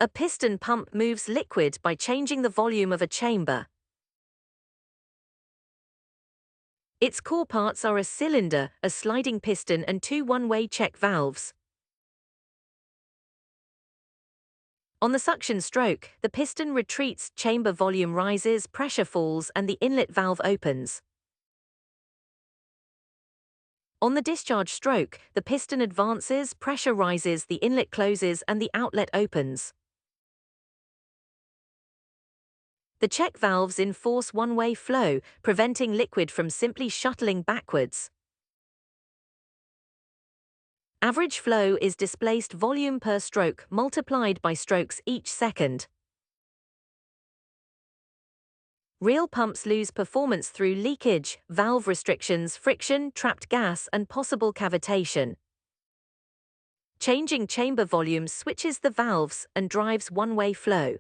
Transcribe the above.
A piston pump moves liquid by changing the volume of a chamber. Its core parts are a cylinder, a sliding piston and two one-way check valves. On the suction stroke, the piston retreats, chamber volume rises, pressure falls, and the inlet valve opens. On the discharge stroke, the piston advances, pressure rises, the inlet closes, and the outlet opens. The check valves enforce one-way flow, preventing liquid from simply shuttling backwards. Average flow is displaced volume per stroke multiplied by strokes each second. Real pumps lose performance through leakage, valve restrictions, friction, trapped gas, and possible cavitation. Changing chamber volume switches the valves and drives one-way flow.